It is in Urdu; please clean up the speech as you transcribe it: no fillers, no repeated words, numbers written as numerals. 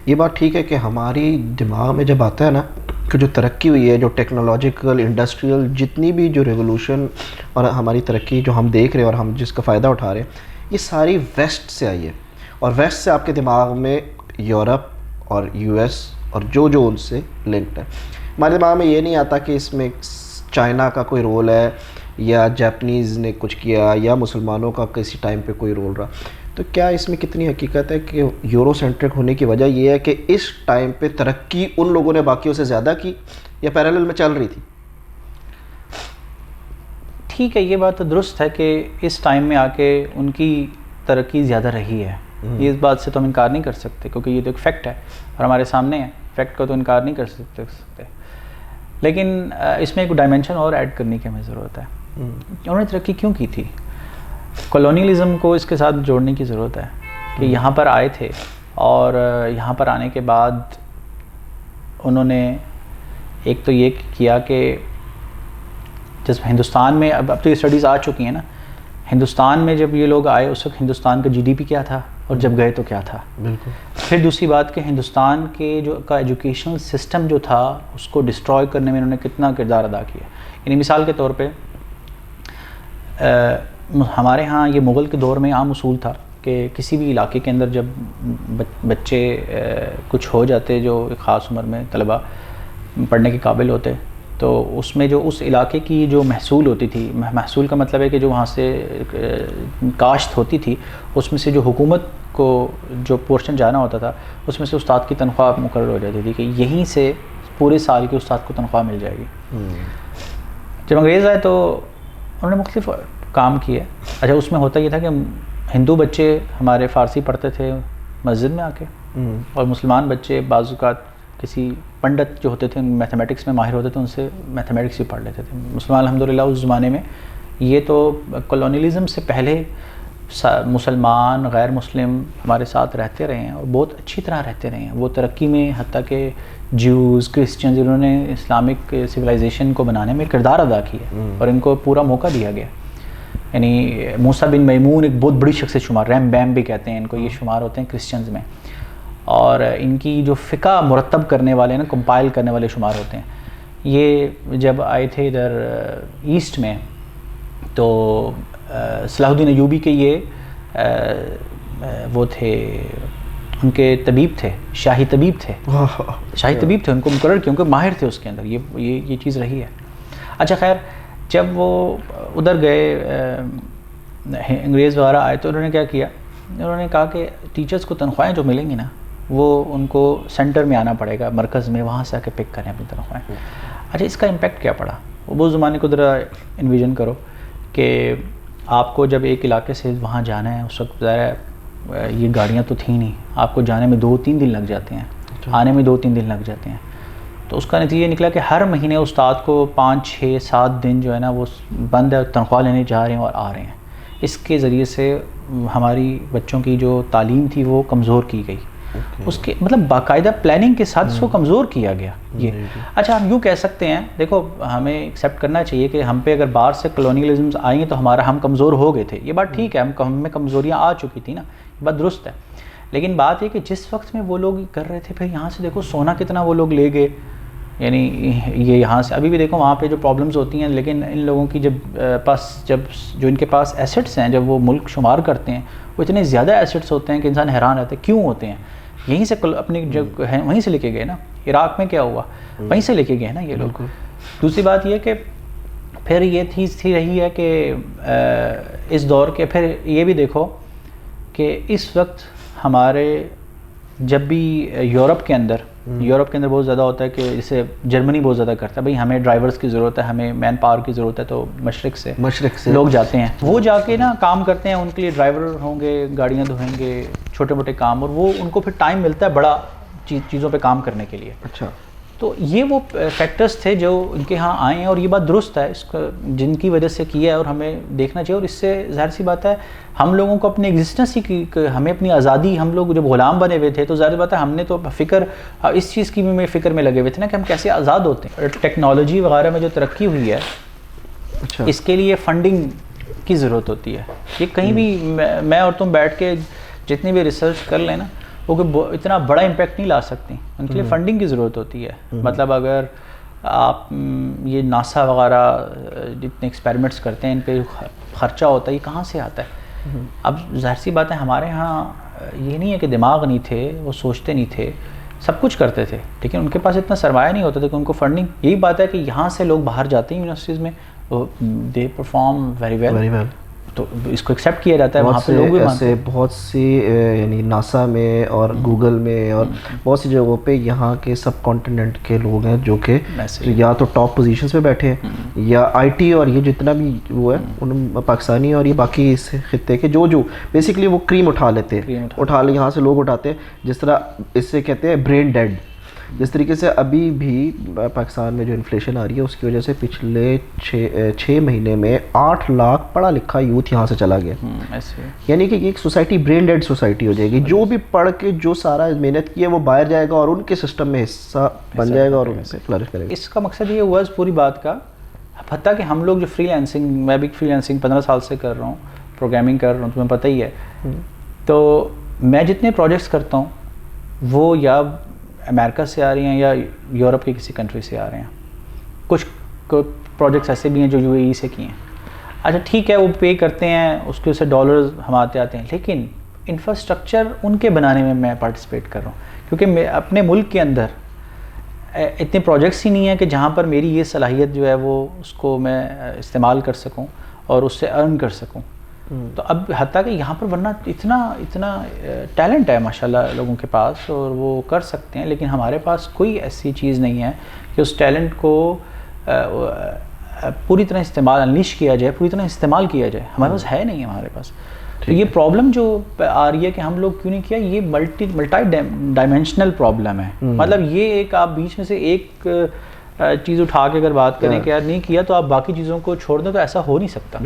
یہ بات ٹھیک ہے کہ ہماری دماغ میں جب آتا ہے نا کہ جو ترقی ہوئی ہے، جو ٹیکنالوجیکل انڈسٹریل جتنی بھی جو ریولوشن اور ہماری ترقی جو ہم دیکھ رہے ہیں اور ہم جس کا فائدہ اٹھا رہے ہیں، یہ ساری ویسٹ سے آئی ہے. اور ویسٹ سے آپ کے دماغ میں یورپ اور یو ایس اور جو ان سے لنکڈ ہے. ہمارے دماغ میں یہ نہیں آتا کہ اس میں چائنا کا کوئی رول ہے یا جاپنیز نے کچھ کیا یا مسلمانوں کا کسی ٹائم پہ کوئی رول رہا. تو کیا اس میں کتنی حقیقت ہے کہ یورو سینٹرک ہونے کی وجہ یہ ہے کہ اس ٹائم پہ ترقی ان لوگوں نے باقیوں سے زیادہ کی یا پیرالل میں چل رہی تھی؟ ٹھیک ہے، یہ بات تو درست ہے کہ اس ٹائم میں آ کے ان کی ترقی زیادہ رہی ہے. یہ اس بات سے تو ہم انکار نہیں کر سکتے کیونکہ یہ تو ایک فیکٹ ہے اور ہمارے سامنے ہے. فیکٹ کو تو انکار نہیں کر سکتے. لیکن اس میں ایک ڈائمنشن اور ایڈ کرنے کی ہمیں ضرورت ہے. انہوں نے ترقی کیوں کی تھی؟ کالونیلزم کو اس کے ساتھ جوڑنے کی ضرورت ہے کہ یہاں پر آئے تھے اور یہاں پر آنے کے بعد انہوں نے ایک تو یہ کیا کہ جس ہندوستان میں اب تو یہ اسٹڈیز آ چکی ہیں نا، ہندوستان میں جب یہ لوگ آئے اس وقت ہندوستان کا GDP کیا تھا اور جب گئے تو کیا تھا. بالکل. پھر دوسری بات کہ ہندوستان کے جو کا ایجوکیشنل سسٹم جو تھا اس کو ڈسٹروائے کرنے میں انہوں نے کتنا کردار ادا کیا. یعنی مثال کے طور پہ ہمارے ہاں یہ مغل کے دور میں عام اصول تھا کہ کسی بھی علاقے کے اندر جب بچے کچھ ہو جاتے جو ایک خاص عمر میں طلبہ پڑھنے کے قابل ہوتے تو اس میں جو اس علاقے کی جو محصول ہوتی تھی، محصول کا مطلب ہے کہ جو وہاں سے کاشت ہوتی تھی اس میں سے جو حکومت کو جو پورشن جانا ہوتا تھا اس میں سے استاد کی تنخواہ مقرر ہو جاتی تھی کہ یہیں سے پورے سال کی استاد کو تنخواہ مل جائے گی. جب انگریز آئے تو انہوں نے مختلف کام کیے. اچھا، اس میں ہوتا یہ تھا کہ ہندو بچے ہمارے فارسی پڑھتے تھے مسجد میں آ کے اور مسلمان بچے بعض اوقات کسی پنڈت جو ہوتے تھے میتھمیٹکس میں ماہر ہوتے تھے ان سے میتھمیٹکس بھی پڑھ لیتے تھے. مسلمان الحمدللہ اس زمانے میں، یہ تو کالونیلزم سے پہلے مسلمان غیر مسلم ہمارے ساتھ رہتے رہے ہیں اور بہت اچھی طرح رہتے رہے ہیں. وہ ترقی میں حتیٰ کہ جیوز کرسچنز انہوں نے اسلامک سویلائزیشن کو بنانے میں کردار ادا کیا اور ان کو پورا موقع دیا گیا. یعنی موسیٰ بن میمون ایک بہت بڑی شخصیت شمار، ریم بیم بھی کہتے ہیں ان کو، یہ شمار ہوتے ہیں کرسچنز میں، اور ان کی جو فقہ مرتب کرنے والے نا کمپائل کرنے والے شمار ہوتے ہیں. یہ جب آئے تھے ادھر ایسٹ میں تو صلاح الدین ایوبی کے یہ وہ تھے، ان کے طبیب تھے، شاہی طبیب تھے، شاہی طبیب تھے، ان کو مقرر کیا کیونکہ ماہر تھے اس کے اندر. یہ چیز رہی ہے. اچھا خیر، جب وہ ادھر گئے انگریز وغیرہ آئے تو انہوں نے کیا کیا، انہوں نے کہا کہ ٹیچرز کو تنخواہیں جو ملیں گی نا وہ ان کو سینٹر میں آنا پڑے گا، مرکز میں، وہاں سے آ کے پک کریں اپنی تنخواہیں. اچھا، اس کا امپیکٹ کیا پڑا؟ وہ زمانے کو ذرا انویژن کرو کہ آپ کو جب ایک علاقے سے وہاں جانا ہے، اس وقت ظاہر یہ گاڑیاں تو تھیں نہیں، آپ کو جانے میں 2-3 دن لگ جاتے ہیں، آنے میں 2-3 دن لگ جاتے ہیں. تو اس کا نتیجہ نکلا کہ ہر مہینے استاد کو 5-6-7 دن جو ہے نا وہ بند ہے، تنخواہ لینے جا رہے ہیں اور آ رہے ہیں. اس کے ذریعے سے ہماری بچوں کی جو تعلیم تھی وہ کمزور کی گئی. اس کے مطلب باقاعدہ پلاننگ کے ساتھ اس کو کمزور کیا گیا. یہ اچھا، ہم یوں کہہ سکتے ہیں، دیکھو ہمیں ایکسیپٹ کرنا چاہیے کہ ہم پہ اگر باہر سے کالونیلزمز آئیں گے تو ہم کمزور ہو گئے تھے. یہ بات ٹھیک ہے، ہم میں کمزوریاں آ چکی تھی نا، یہ بات درست ہے. لیکن بات یہ کہ جس وقت میں وہ لوگ کر رہے تھے، پھر یہاں سے دیکھو سونا کتنا وہ لوگ لے گئے. یعنی یہ یہاں سے ابھی بھی دیکھو وہاں پہ جو پرابلمز ہوتی ہیں، لیکن ان لوگوں کی جب جو ان کے پاس ایسٹس ہیں، جب وہ ملک شمار کرتے ہیں وہ اتنے زیادہ ایسٹس ہوتے ہیں کہ انسان حیران رہتا ہے کیوں ہوتے ہیں. یہیں سے اپنی جب ہے وہیں سے لے کے گئے نا. عراق میں کیا ہوا، وہیں سے لے کے گئے نا یہ لوگ. دوسری بات یہ کہ پھر یہ چیز تھی رہی ہے کہ اس دور کے پھر یہ بھی دیکھو کہ اس وقت ہمارے جب بھی یورپ کے اندر بہت زیادہ ہوتا ہے کہ جیسے جرمنی بہت زیادہ کرتا ہے، بھائی ہمیں ڈرائیورز کی ضرورت ہے، ہمیں مین پاور کی ضرورت ہے، تو مشرق سے لوگ جاتے ہیں، وہ جا کے نا کام کرتے ہیں. ان کے لیے ڈرائیور ہوں گے، گاڑیاں دھوئیں گے، چھوٹے موٹے کام، اور وہ ان کو پھر ٹائم ملتا ہے بڑا چیزوں پہ کام کرنے کے لیے. اچھا، تو یہ وہ فیکٹرز تھے جو ان کے ہاں آئے ہیں اور یہ بات درست ہے، اس کا جن کی وجہ سے کیا ہے اور ہمیں دیکھنا چاہیے. اور اس سے ظاہر سی بات ہے ہم لوگوں کو اپنی ایگزسٹنس ہی ہمیں اپنی آزادی، ہم لوگ جب غلام بنے ہوئے تھے تو ظاہر بات ہے ہم نے تو اس چیز کی بھی فکر میں لگے ہوئے تھے نا کہ ہم کیسے آزاد ہوتے ہیں. ٹیکنالوجی وغیرہ میں جو ترقی ہوئی ہے اس کے لیے فنڈنگ کی ضرورت ہوتی ہے. یہ کہیں بھی میں اور تم بیٹھ کے جتنی بھی ریسرچ کر لیں نا وہ کوئی اتنا بڑا امپیکٹ نہیں لا سکتی. ان کے لیے فنڈنگ کی ضرورت ہوتی ہے. مطلب اگر آپ یہ ناسا وغیرہ جتنے ایکسپیریمنٹس کرتے ہیں ان پہ خرچہ ہوتا ہے, یہ کہاں سے آتا ہے؟ اب ظاہر سی بات ہے ہمارے ہاں یہ نہیں ہے کہ دماغ نہیں تھے, وہ سوچتے نہیں تھے, سب کچھ کرتے تھے, لیکن ان کے پاس اتنا سرمایہ نہیں ہوتا تھا کہ ان کو فنڈنگ. یہی بات ہے کہ یہاں سے لوگ باہر جاتے ہیں یونیورسٹیز میں, دے پرفارم ویری ویل, تو اس کو ایکسیپٹ کیا جاتا ہے. وہاں پہ لوگ بھی مانتے ہیں. بہت سی یعنی ناسا میں اور گوگل میں اور بہت سی جگہوں پہ یہاں کے سب کانٹیننٹ کے لوگ ہیں جو کہ یا تو ٹاپ پوزیشنز پہ بیٹھے ہیں, یا آئی ٹی اور یہ جتنا بھی وہ ہے ان پاکستانی اور یہ باقی اس خطے کے جو بیسکلی وہ کریم اٹھا لیتے ہیں, اٹھا لے یہاں سے لوگ اٹھاتے ہیں. جس طرح اس سے کہتے ہیں برین ڈیڈ, جس طریقے سے ابھی بھی پاکستان میں جو انفلیشن آ رہی ہے اس کی وجہ سے پچھلے 6 مہینے میں 8 لاکھ پڑھا لکھا یوتھ یہاں سے چلا گیا. یعنی کہ ایک سوسائٹی برین ڈیڈ سوسائٹی ہو جائے گی. جو بھی پڑھ کے جو سارا محنت کی ہے وہ باہر جائے گا اور ان کے سسٹم میں حصہ بن جائے گا اور ان سے فلرش کرے گا. اس کا مقصد یہ ہوا اس پوری بات کا, حتیٰ کہ ہم لوگ جو فری لینسنگ, میں بھی فری لینسنگ 15 سال سے کر رہا ہوں, پروگرامنگ کر رہا ہوں, تمہیں پتہ ہی ہے. تو میں جتنے پروجیکٹس کرتا ہوں وہ یا امریکہ سے آ رہی ہیں یا یورپ کی کسی کنٹری سے آ رہے ہیں. کچھ پروجیکٹس ایسے بھی ہیں جو یو اے ای سے کیے ہیں. اچھا ٹھیک ہے, وہ پے کرتے ہیں, اس کے سے ڈالرز ہم آتے ہیں, لیکن انفراسٹرکچر ان کے بنانے میں پارٹیسپیٹ کر رہا ہوں, کیونکہ میں اپنے ملک کے اندر اتنے پروجیکٹس ہی نہیں ہیں کہ جہاں پر میری یہ صلاحیت جو ہے وہ اس کو میں استعمال کر سکوں اور اس سے ارن کر سکوں. تو اب حتیٰ کہ یہاں پر ورنہ اتنا ٹیلنٹ ہے ماشاءاللہ لوگوں کے پاس اور وہ کر سکتے ہیں, لیکن ہمارے پاس کوئی ایسی چیز نہیں ہے کہ اس ٹیلنٹ کو پوری طرح استعمال انلیش کیا جائے, پوری طرح استعمال کیا جائے. ہمارے پاس ہے نہیں ہمارے پاس. تو یہ پرابلم جو آ رہی ہے کہ ہم لوگ کیوں نہیں کیا, یہ ملٹی ڈائمینشنل پرابلم ہے. مطلب یہ ایک آپ بیچ میں سے ایک چیز اٹھا کے اگر بات کریں کہ یار نہیں کیا تو آپ باقی چیزوں کو چھوڑ دیں, تو ایسا ہو نہیں سکتا.